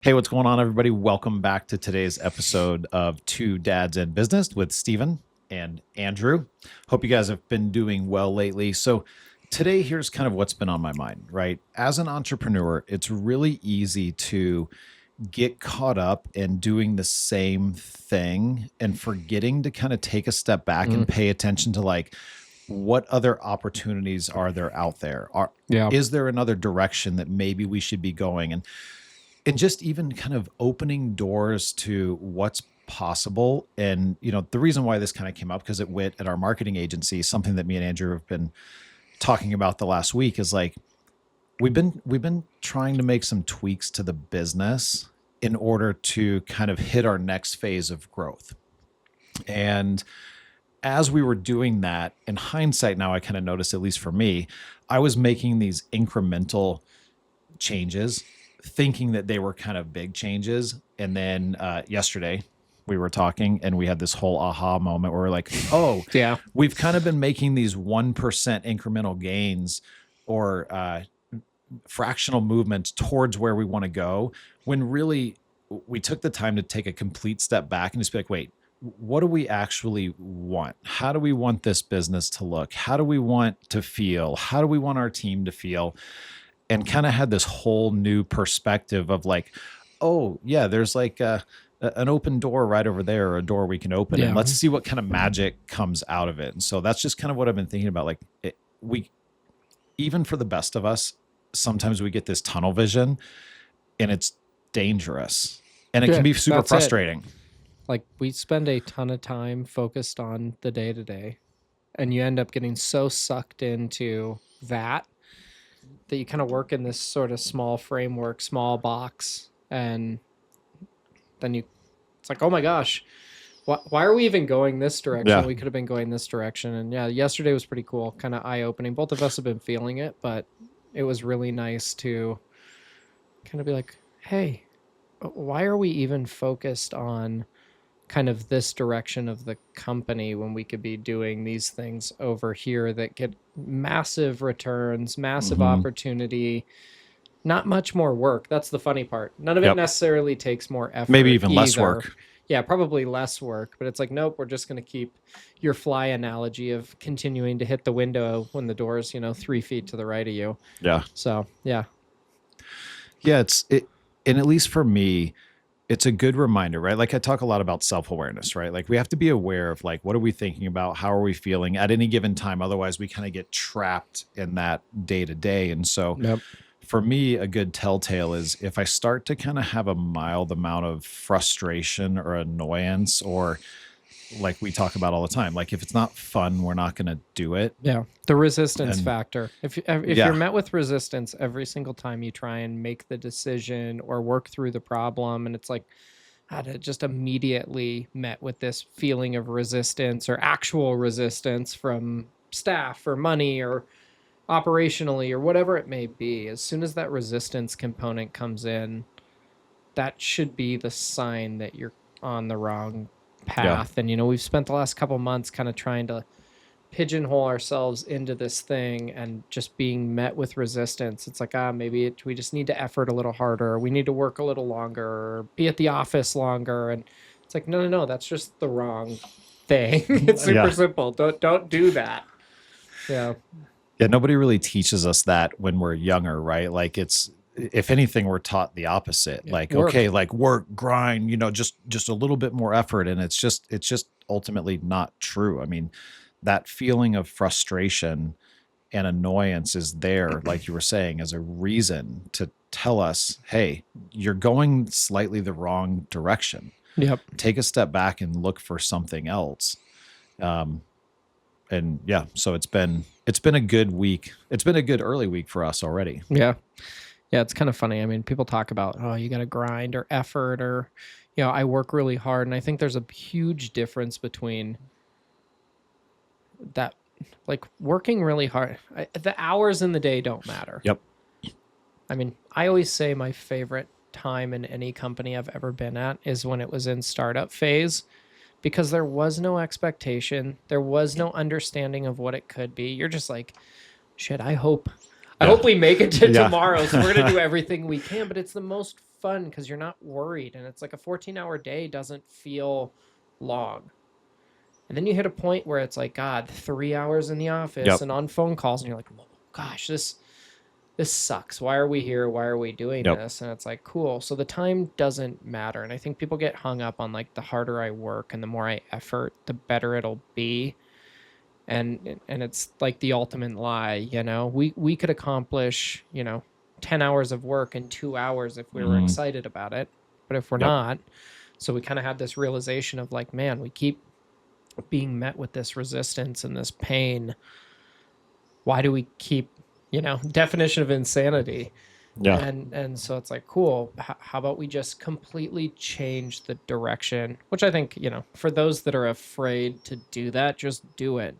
Hey, what's going on, everybody? Welcome back to today's episode of Two Dads in Business with Steven and Andrew. Hope you guys have been doing well lately. So, today, here's kind of what's been on my mind, right? As an entrepreneur, it's really easy to get caught up in doing the same thing and forgetting to kind of take a step back and pay attention to like, what other opportunities are there out there? Is there another direction that maybe we should be going? And just even kind of opening doors to what's possible. And the reason why this kind of came up, because at WIT, at our marketing agency, something that me and Andrew have been talking about the last week is like we've been trying to make some tweaks to the business in order to kind of hit our next phase of growth. And as we were doing that, in hindsight now, I kind of noticed, at least for me, I was making these incremental changes thinking that they were kind of big changes. And then yesterday we were talking and we had this whole aha moment where we're like, oh, Yeah. we've kind of been making these 1% incremental gains or fractional movements towards where we want to go, when really we took the time to take a complete step back and just be like, wait, what do we actually want? How do we want this business to look? How do we want to feel? How do we want our team to feel? And kind of had this whole new perspective of like, oh yeah, there's like an open door right over there, or a door we can open, and let's see what kind of magic comes out of it. And so that's just kind of what I've been thinking about. Like we, even for the best of us, sometimes we get this tunnel vision, and it's dangerous, and it can be super frustrating. Like we spend a ton of time focused on the day to day, and you end up getting so sucked into that you kind of work in this sort of small framework, small box, and then it's like, oh my gosh, why are we even going this direction? Yeah. We could have been going this direction. And yeah, yesterday was pretty cool, kind of eye-opening. Both of us have been feeling it, but it was really nice to kind of be like, hey, why are we even focused on kind of this direction of the company when we could be doing these things over here that get massive returns, massive opportunity, not much more work. That's the funny part. None of it necessarily takes more effort. Maybe even less work. Yeah, probably less work, but it's like, nope, we're just going to keep your fly analogy of continuing to hit the window when the door's, 3 feet to the right of you. Yeah. So, yeah. Yeah, and at least for me, it's a good reminder, right? Like I talk a lot about self-awareness, right? Like we have to be aware of like, what are we thinking about? How are we feeling at any given time? Otherwise we kind of get trapped in that day to day. And so for me, a good telltale is if I start to kind of have a mild amount of frustration or annoyance, or like we talk about all the time, like if it's not fun, we're not going to do it. Yeah. The resistance factor. If you're met with resistance every single time you try and make the decision or work through the problem, and it's like, just immediately met with this feeling of resistance or actual resistance from staff or money or operationally or whatever it may be, as soon as that resistance component comes in, that should be the sign that you're on the wrong path. And we've spent the last couple months kind of trying to pigeonhole ourselves into this thing and just being met with resistance. It's like, maybe we just need to effort a little harder, we need to work a little longer, or be at the office longer. And it's like, no, that's just the wrong thing. It's super simple. Don't do that. Yeah, nobody really teaches us that when we're younger, right? Like it's, if anything, we're taught the opposite. Like, work. Okay, like work, grind, just a little bit more effort. And it's just ultimately not true. I mean, that feeling of frustration and annoyance is there, like you were saying, as a reason to tell us, hey, you're going slightly the wrong direction. Yep. Take a step back and look for something else. And yeah, so it's been a good week. It's been a good early week for us already. Yeah. Yeah, it's kind of funny. I mean, people talk about, oh, you got to grind or effort, or, I work really hard. And I think there's a huge difference between that, like working really hard. The hours in the day don't matter. Yep. I mean, I always say my favorite time in any company I've ever been at is when it was in startup phase, because there was no expectation. There was no understanding of what it could be. You're just like, shit, I hope we make it to tomorrow. So we're going to do everything we can, but it's the most fun because you're not worried, and it's like a 14-hour day doesn't feel long. And then you hit a point where it's like, God, 3 hours in the office and on phone calls, and you're like, oh, gosh, this sucks. Why are we here? Why are we doing this? And it's like, cool. So the time doesn't matter. And I think people get hung up on like the harder I work and the more I effort, the better it'll be. And it's like the ultimate lie, you know. We could accomplish, 10 hours of work in 2 hours if we were excited about it. But if we're not, so we kind of had this realization of like, man, we keep being met with this resistance and this pain. Why do we keep, definition of insanity? Yeah. And so it's like, cool. How about we just completely change the direction? Which I think, for those that are afraid to do that, just do it.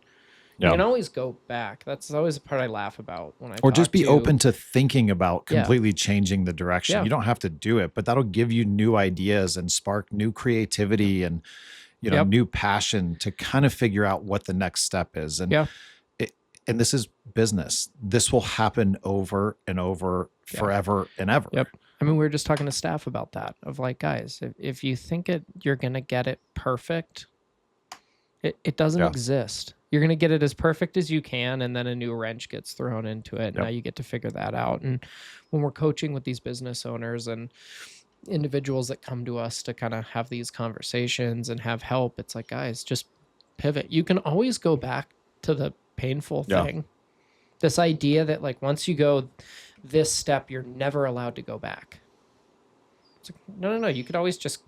You can always go back. That's always the part I laugh about when I or just be open to thinking about completely changing the direction. Yeah. You don't have to do it, but that'll give you new ideas and spark new creativity and new passion to kind of figure out what the next step is. And and this is business. This will happen over and over forever and ever. Yep. I mean, we were just talking to staff about that of like, guys, if you think you're going to get it perfect, it doesn't exist. You're going to get it as perfect as you can, and then a new wrench gets thrown into it. Now you get to figure that out. And when we're coaching with these business owners and individuals that come to us to kind of have these conversations and have help, it's like, guys, just pivot. You can always go back to the painful thing. This idea that like once you go this step, you're never allowed to go back. It's like, no. You could always just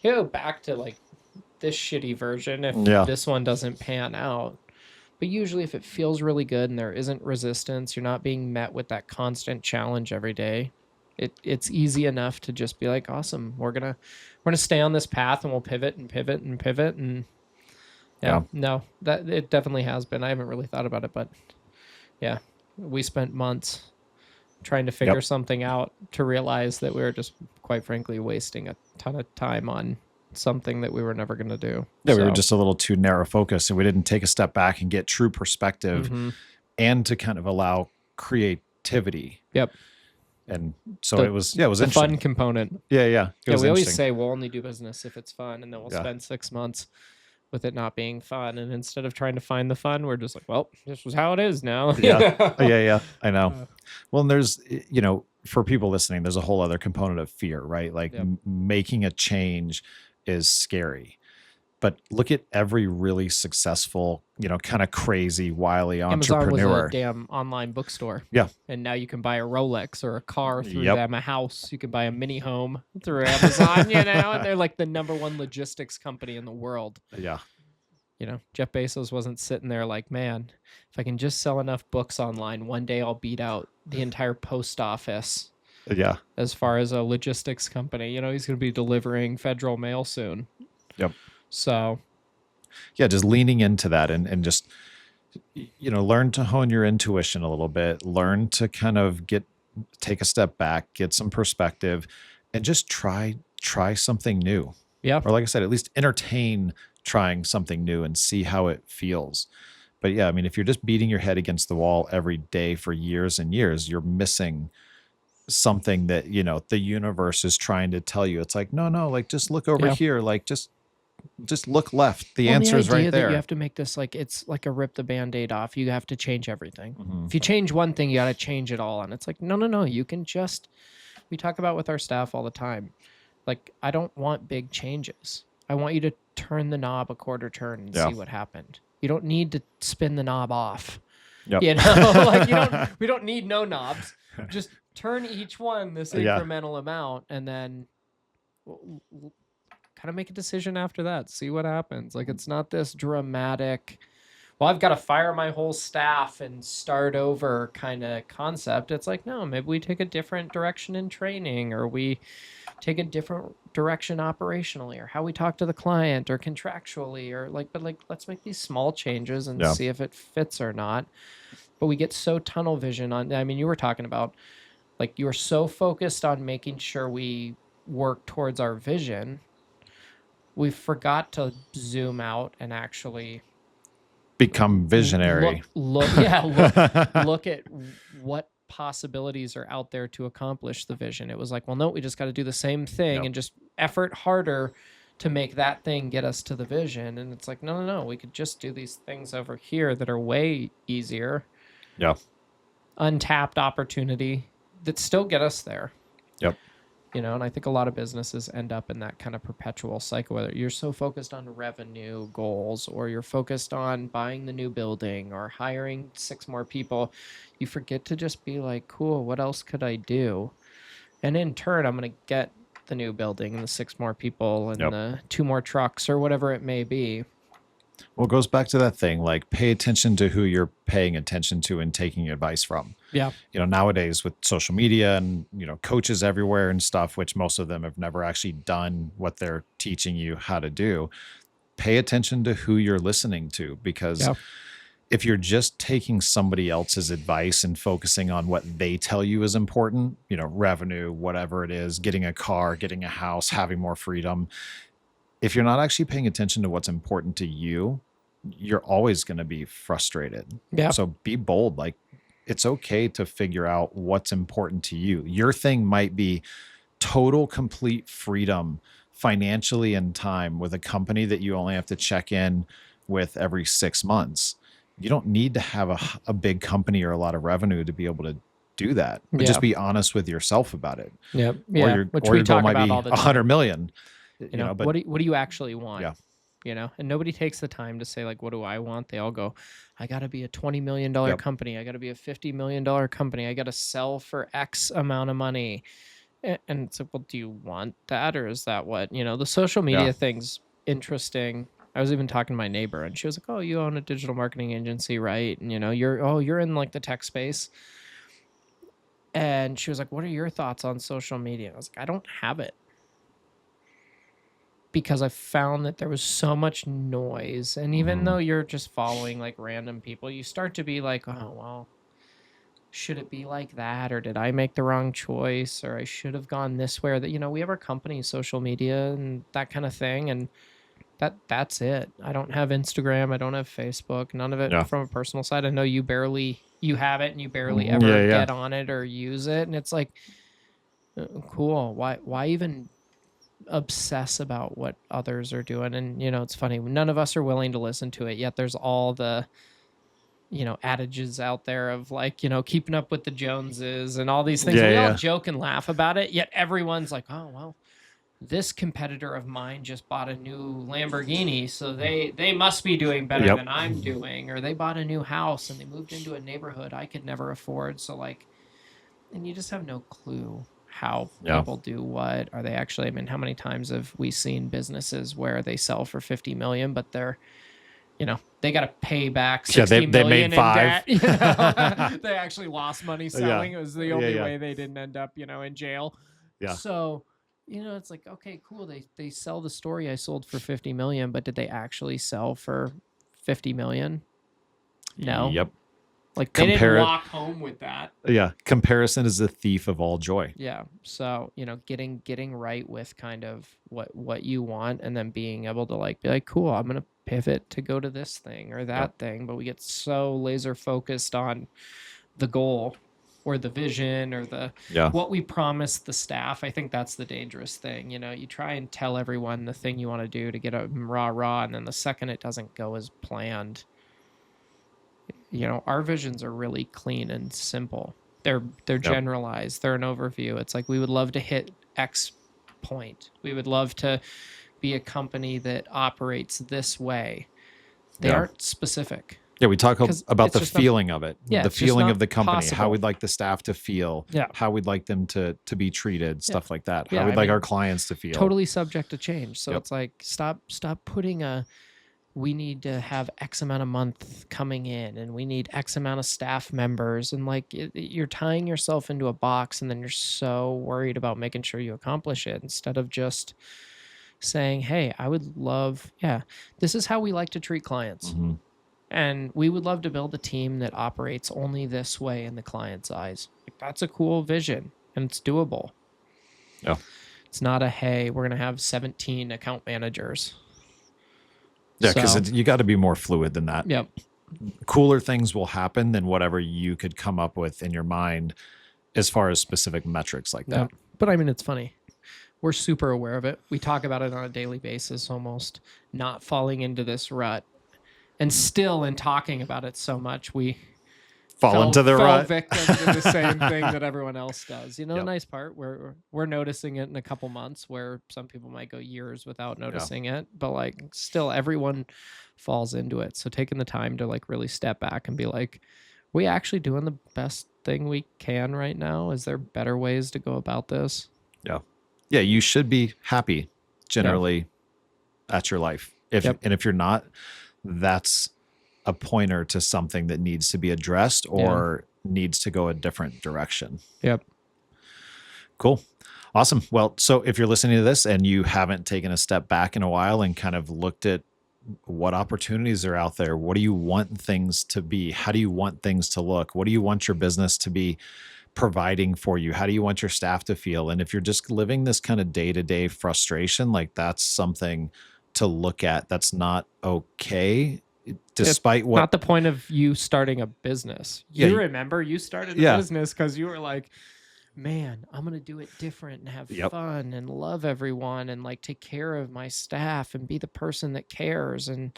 go back to like this shitty version if this one doesn't pan out. But usually if it feels really good and there isn't resistance, you're not being met with that constant challenge every day, it's easy enough to just be like, awesome, we're gonna stay on this path and we'll pivot and pivot and pivot. And no, that it definitely has been. I haven't really thought about it, but we spent months trying to figure something out to realize that we were just, quite frankly, wasting a ton of time on something that we were never going to do. Yeah, we were just a little too narrow focused, and we didn't take a step back and get true perspective and to kind of allow creativity. Yep. And so it was interesting. Fun component. Yeah. We always say we'll only do business if it's fun, and then we'll spend 6 months with it not being fun. And instead of trying to find the fun, we're just like, well, this was how it is now. Yeah. I know. Well, and there's, for people listening, there's a whole other component of fear, right? Like making a change is scary. But look at every really successful, kind of crazy, wily entrepreneur. Amazon was a damn online bookstore. Yeah. And now you can buy a Rolex or a car through them, a house. You can buy a mini home through Amazon, and they're like the number one logistics company in the world. Yeah. Jeff Bezos wasn't sitting there like, man, if I can just sell enough books online, one day I'll beat out the entire post office. Yeah. As far as a logistics company, he's going to be delivering federal mail soon. Yep. So, just leaning into that and just, learn to hone your intuition a little bit, learn to kind of take a step back, get some perspective, and just try something new. Yeah. Or like I said, at least entertain trying something new and see how it feels. But yeah, I mean, if you're just beating your head against the wall every day for years and years, you're missing something that, the universe is trying to tell you. It's like, no, like just look over here. Like just look left. The answer is right there. That you have to make this like, it's like a rip the Band-Aid off. You have to change everything. If you change one thing, you got to change it all. And it's like, no. You can we talk about with our staff all the time. Like, I don't want big changes. I want you to turn the knob a quarter turn and see what happened. You don't need to spin the knob off. Yep. Like we don't need no knobs. Just turn each one this incremental amount, and then kind of make a decision after that. See what happens. Like, it's not this dramatic, well, I've got to fire my whole staff and start over kind of concept. It's like, no, maybe we take a different direction in training, or we take a different direction operationally, or how we talk to the client, or contractually, or let's make these small changes and see if it fits or not. But we get so tunnel vision on, I mean, you were talking about, like, you were so focused on making sure we work towards our vision. We forgot to zoom out and actually become visionary. Look at what possibilities are out there to accomplish the vision. It was like, well, no, we just got to do the same thing Yep. and just effort harder to make that thing get us to the vision. And it's like, no, we could just do these things over here that are way easier. Yeah. Untapped opportunity that still get us there. Yep. You know, and I think a lot of businesses end up in that kind of perpetual cycle, whether you're so focused on revenue goals or you're focused on buying the new building or hiring 6 more people, you forget to just be like, cool, what else could I do? And in turn, I'm going to get the new building and the 6 more people and the 2 more trucks or whatever it may be. Well, it goes back to that thing, like pay attention to who you're paying attention to and taking advice from. Yeah. You know, nowadays with social media and, you know, coaches everywhere and stuff, which most of them have never actually done what they're teaching you how to do. Pay attention to who you're listening to, because if you're just taking somebody else's advice and focusing on what they tell you is important, you know, revenue, whatever it is, getting a car, getting a house, having more freedom, if you're not actually paying attention to what's important to you, you're always going to be frustrated. Yeah. So be bold. Like, it's okay to figure out what's important to you. Your thing might be total, complete freedom financially and time with a company that you only have to check in with every 6 months. You don't need to have a big company or a lot of revenue to be able to do that. But just be honest with yourself about it. Yep. Or Which we talk might about be all the time. 100 million. You know, but what do you actually want? Yeah. You know, and nobody takes the time to say, like, what do I want? They all go, I got to be a $20 million company. I got to be a $50 million company. I got to sell for X amount of money. And it's like, well, do you want that? Or is that what, you know, the social media thing's interesting. I was even talking to my neighbor and she was like, oh, you own a digital marketing agency, right? And, you know, you're in like the tech space. And she was like, what are your thoughts on social media? I was like, I don't have it. Because I found that there was so much noise. And even though you're just following like random people, you start to be like, oh, well, should it be like that? Or did I make the wrong choice? Or I should have gone this way. Or that, you know, we have our company social media and that kind of thing. And that's it. I don't have Instagram. I don't have Facebook. None of it from a personal side. I know you have it and you barely ever get on it or use it. And it's like, cool. Why even obsess about what others are doing? And, you know, it's funny. None of us are willing to listen to it, yet there's all the, you know, adages out there of like, you know, keeping up with the Joneses and all these things. We all joke and laugh about it, yet everyone's like, oh, well, this competitor of mine just bought a new Lamborghini, so they must be doing better than I'm doing. Or they bought a new house and they moved into a neighborhood I could never afford. So like, and you just have no clue how people do what. Are they actually, I mean, how many times have we seen businesses where they sell for 50 million, but they're, you know, they got to pay back 60 million they made 5. in debt. You know? They actually lost money selling. It was the only way they didn't end up, you know, in jail. Yeah. So, you know, it's like, okay, cool. They sell the story I sold for 50 million, but did they actually sell for 50 million? No. Yep. Like they didn't walk home with that. Yeah. Comparison is the thief of all joy. Yeah. So, you know, getting right with kind of what you want, and then being able to like be like, cool, I'm going to pivot to go to this thing or that thing. But we get so laser focused on the goal or the vision or the what we promised the staff. I think that's the dangerous thing. You know, you try and tell everyone the thing you want to do to get a rah, and then the second it doesn't go as planned. You know, our visions are really clean and simple. They're generalized. They're an overview. It's like, we would love to hit X point. We would love to be a company that operates this way. They aren't specific. Yeah, we talk about the feeling of it. Yeah, the feeling of the company, possible. how we'd like the staff to feel, how we'd like them to be treated, stuff like that. How we'd like our clients to feel. Totally subject to change. So it's like, stop putting we need to have X amount a month coming in and we need X amount of staff members. And like, you're tying yourself into a box, and then you're so worried about making sure you accomplish it instead of just saying, hey, I would love, this is how we like to treat clients. Mm-hmm. And we would love to build a team that operates only this way in the client's eyes. Like, that's a cool vision and it's doable. Yeah. It's not a, hey, we're going to have 17 account managers. Yeah, because you got to be more fluid than that. Yep. cooler things will happen than whatever you could come up with in your mind as far as specific metrics like that. But I mean, it's funny. We're super aware of it. We talk about it on a daily basis, almost not falling into this rut. And still in talking about it so much, we fall into the rut, victim to the same thing that everyone else does. You know, the nice part, we're noticing it in a couple months, where some people might go years without noticing it, but like still everyone falls into it. So taking the time to like really step back and be like, are we actually doing the best thing we can right now? Is there better ways to go about this? Yeah, you should be happy generally at your life. And if you're not, that's a pointer to something that needs to be addressed or needs to go a different direction. Yep. Cool. Awesome. Well, so if you're listening to this and you haven't taken a step back in a while and kind of looked at what opportunities are out there, what do you want things to be? How do you want things to look? What do you want your business to be providing for you? How do you want your staff to feel? And if you're just living this kind of day-to-day frustration, like that's something to look at. That's not okay. Despite what, not the point of you starting a business. You remember you started a business because you were like, man, I'm going to do it different and have fun and love everyone and like take care of my staff and be the person that cares and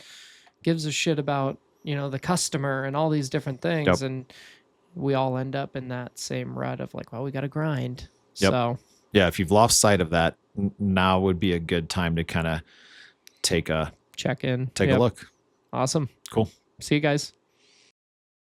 gives a shit about, you know, the customer and all these different things. And we all end up in that same rut of like, well, we got to grind. So yeah, if you've lost sight of that, now would be a good time to kind of take a check in, take a look. Awesome. Cool. See you guys.